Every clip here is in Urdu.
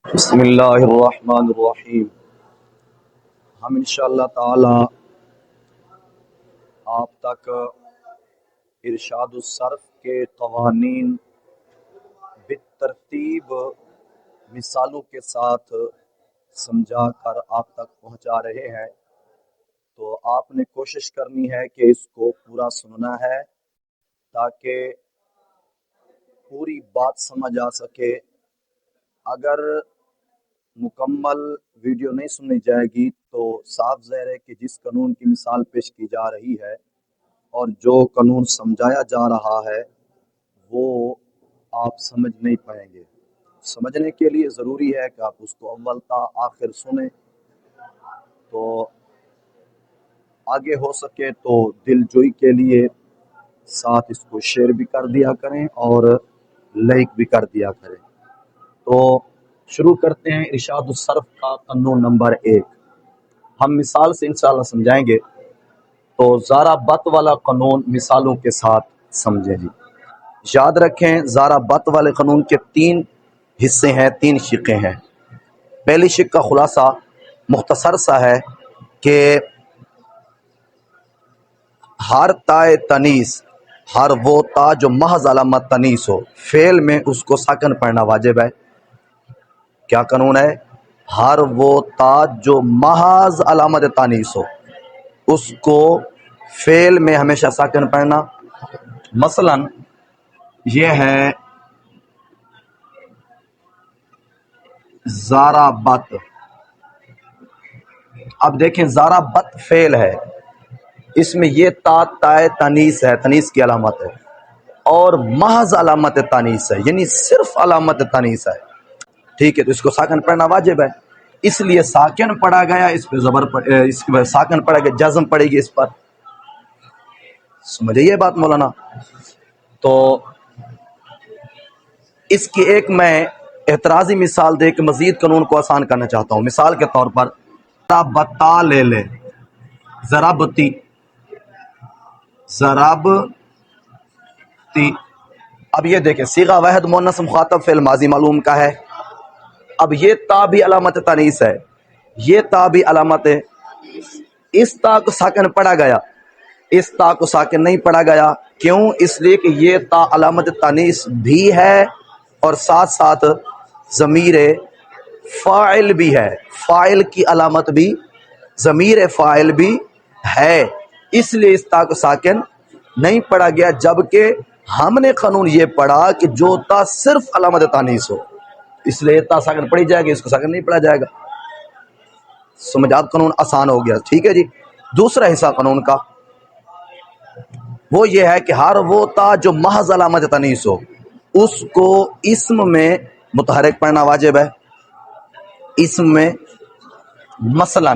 بسم اللہ الرحمن الرحیم۔ ہم انشاءاللہ تعالی آپ تک ارشاد الصرف کے قوانین بالترتیب مثالوں کے ساتھ سمجھا کر آپ تک پہنچا رہے ہیں، تو آپ نے کوشش کرنی ہے کہ اس کو پورا سننا ہے تاکہ پوری بات سمجھ آ سکے۔ اگر مکمل ویڈیو نہیں سنی جائے گی تو صاف ظاہر ہے کہ جس قانون کی مثال پیش کی جا رہی ہے اور جو قانون سمجھایا جا رہا ہے وہ آپ سمجھ نہیں پائیں گے۔ سمجھنے کے لیے ضروری ہے کہ آپ اس کو اول تا آخر سنیں، تو آگے ہو سکے تو دل جوئی کے لیے ساتھ اس کو شیئر بھی کر دیا کریں اور لائک بھی کر دیا کریں۔ تو شروع کرتے ہیں ارشاد الصرف کا قانون نمبر 1۔ ہم مثال سے انشاءاللہ سمجھائیں گے، تو زارا بت والا قانون مثالوں کے ساتھ سمجھیں جی۔ یاد رکھیں زارا بت والے قانون کے 3 حصے ہیں، 3 شقیں ہیں۔ پہلی شق کا خلاصہ مختصر سا ہے کہ ہر تائے تنیس، ہر وہ تا جو محض علامت تنیس ہو، فعل میں اس کو ساکن پڑھنا واجب ہے۔ کیا قانون ہے؟ ہر وہ تا جو محض علامت تانیث ہو اس کو فعل میں ہمیشہ ساکن پڑھنا۔ مثلا یہ ہے زارا بت۔ اب دیکھیں زارا بت فعل ہے، اس میں یہ تا تائے تانیث ہے، تانیث کی علامت ہے، اور محض علامت تانیث ہے، یعنی صرف علامت تانیث ہے، ٹھیک ہے؟ تو اس کو ساکن پڑھنا واجب ہے، اس لیے ساکن پڑھا گیا، اس پہ زبر اس پہ ساکن پڑھا گیا، جزم پڑے گی اس پر۔ سمجھے یہ بات مولانا؟ تو اس کی ایک میں اعتراضی مثال دے کے مزید قانون کو آسان کرنا چاہتا ہوں۔ مثال کے طور پر بتا لے لے، ضربتی، ضربتی۔ اب یہ دیکھیں صیغہ واحد مؤنث مخاطب فعل ماضی معلوم کا ہے۔ اب یہ تا بھی علامت تانیث ہے، یہ تا بھی علامت ہے، اس تا کو ساکن پڑھا گیا، اس تا کو ساکن نہیں پڑھا گیا، کیوں؟ اس لیے کہ یہ تا علامت تانیث بھی ہے اور ساتھ ساتھ ضمیر فاعل بھی ہے، فاعل کی علامت بھی ضمیر فاعل بھی ہے، اس لیے اس تا کو ساکن نہیں پڑھا گیا، جبکہ ہم نے قانون یہ پڑھا کہ جو تا صرف علامت تانیث ہو اس لیے تا ساکن پڑھی جائے گی، اس کو ساکن نہیں پڑھا جائے گا۔ سمجھات قانون آسان ہو گیا، ٹھیک ہے جی۔ دوسرا حصہ قانون کا وہ یہ ہے کہ ہر وہ تا جو محض علامت تانیث ہو اس کو اسم میں متحرک پڑھنا واجب ہے۔ اسم میں مثلا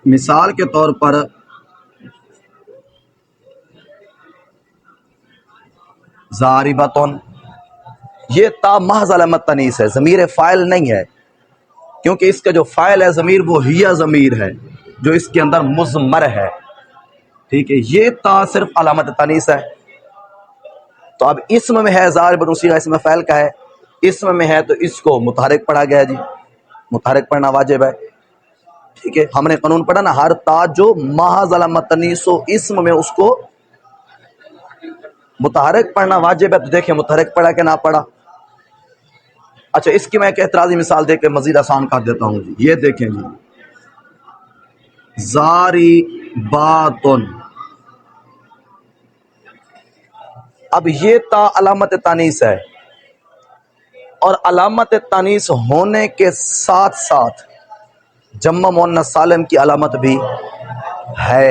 مثال کے طور پر ضاربتن، یہ تا محض علامت تانیث ہے، ضمیر فاعل نہیں ہے، کیونکہ اس کا جو فاعل ہے ضمیر وہ ہیا ضمیر ہے جو اس کے اندر مضمر ہے، ٹھیک ہے؟ یہ تا صرف علامت تانیث ہے۔ تو اب اسم میں ہے ضاربتن، صیغہ اسم فاعل کا ہے، اسم میں ہے تو اس کو متحرک پڑھا گیا جی، متحرک پڑھنا واجب ہے، ٹھیک ہے؟ ہم نے قانون پڑھا نا، ہر تا جو محض علامت تانیث ہو اسم میں اس کو متحرک پڑھنا واجب ہے، تو دیکھیں متحرک پڑھا کہ نہ پڑھا۔ اچھا اس کی میں ایک اعتراضی مثال دے کے مزید آسان کر دیتا ہوں جی۔ یہ دیکھیں جی، زاری باتن، اب یہ تا علامت تانیث ہے اور علامت تانیث ہونے کے ساتھ ساتھ جمع مؤنث سالم کی علامت بھی ہے۔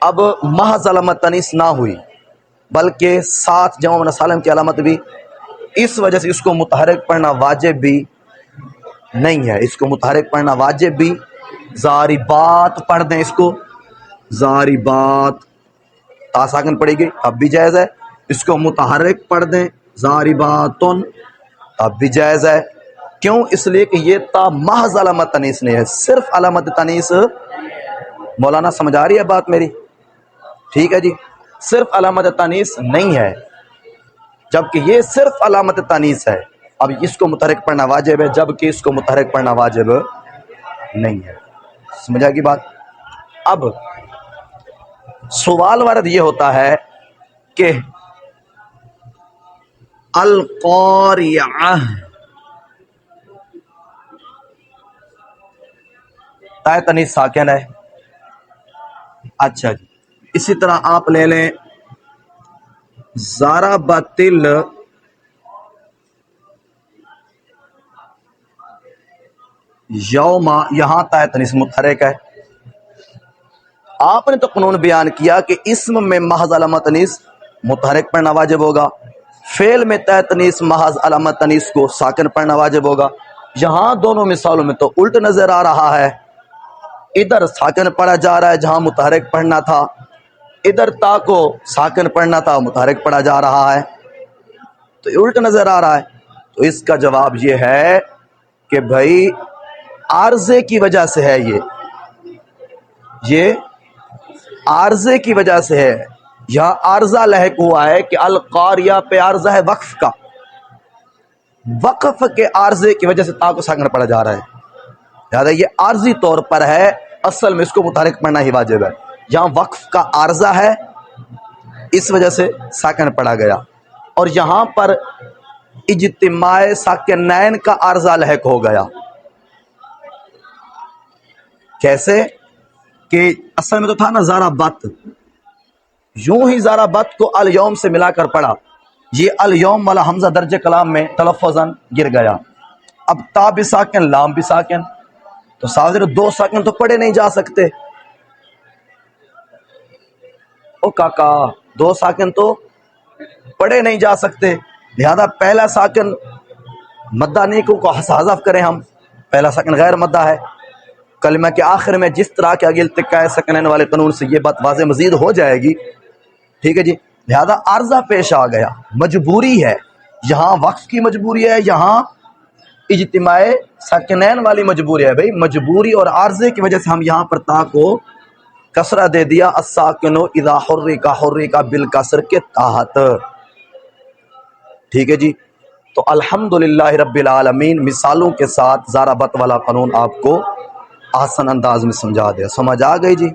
اب محض علامت تانیث نہ ہوئی بلکہ ساتھ جمع مؤنث سالم کی علامت بھی، اس وجہ سے اس کو متحرک پڑھنا واجب بھی نہیں ہے، اس کو متحرک پڑھنا واجب بھی، ضاربات پڑھ دیں، اس کو ضاربات، تا ساکن پڑے گی اب بھی جائز ہے، اس کو متحرک پڑھ دیں ضارباتن اب بھی جائز ہے، کیوں؟ اس لیے کہ یہ تا محض علامت تانیث نہیں ہے، صرف علامت تانیث۔ مولانا سمجھ آ رہی ہے بات میری؟ ٹھیک ہے جی، صرف علامت تانیث نہیں ہے، جبکہ یہ صرف علامت تانیث ہے. اب اس کو متحرک پڑھنا واجب ہے، جبکہ اس کو متحرک پڑھنا واجب نہیں ہے. سمجھا کی بات؟ اب سوال وارد یہ ہوتا ہے کہ القاریعہ تائے تنیث ساکن ہے. اچھا جی، اسی طرح آپ لے لیں ضربت یوم، یہاں تائے تنیث متحرک ہے. آپ نے تو قانون بیان کیا کہ اسم میں محض علامت تنیث متحرک پڑھنا واجب ہوگا، فعل میں تائے تنیث محض علامت تنیث کو ساکن پڑھنا واجب ہوگا. یہاں دونوں مثالوں میں تو الٹ نظر آ رہا ہے. ادھر ساکن پڑھا جا رہا ہے جہاں متحرک پڑھنا تھا، ادھر تا کو ساکن پڑھنا تھا متحرک پڑھا جا رہا ہے، تو الٹ نظر آ رہا ہے. تو اس کا جواب یہ ہے کہ بھائی عارضے کی وجہ سے ہے، یہ عارضے کی وجہ سے ہے. یہاں عارضہ لحق ہوا ہے کہ القاریہ پہ عارضہ ہے وقف کا، وقف کے عارضے کی وجہ سے تا کو ساکن پڑھا جا رہا ہے. لہٰذا یہ عارضی طور پر ہے، اصل میں اس کو متحرک پڑھنا ہی واجب ہے. یہاں وقف کا عارضہ ہے، اس وجہ سے ساکن پڑھا گیا. اور یہاں پر اجتماع ساکنین کا عارضہ لحق ہو گیا. کیسے کہ اصل میں تو تھا نا ضربت، یوں ہی ضربت کو الیوم سے ملا کر پڑھا، یہ الیوم والا حمزہ درج کلام میں تلفظاً گر گیا. اب تا بھی ساکن لام بھی ساکن، تو ساظر دو ساکن تو پڑھے نہیں جا سکتے. او کاکا دو ساکن تو پڑھے نہیں جا سکتے، لہذا پہلا ساکن مدہ نیکو کو حذف کریں. ہم پہلا ساکن غیر مدہ ہے. کلمہ کے آخر میں جس طرح کے آگے التقاء سکنین والے قانون سے یہ بات واضح مزید ہو جائے گی. ٹھیک ہے جی، لہذا عارضہ پیش آ گیا، مجبوری ہے. یہاں وقف کی مجبوری ہے، یہاں اجتماع ساکنین والی مجبوری ہے. بھائی مجبوری اور عارضے کی وجہ سے ہم یہاں پر تا کو کسرہ دے دیا، الساکن اذا حرک بالکسر کے تحت. ٹھیک ہے جی، تو الحمدللہ رب العالمین مثالوں کے ساتھ ضربت والا قانون آپ کو آسان انداز میں سمجھا دیا. سمجھ آ گئی جی؟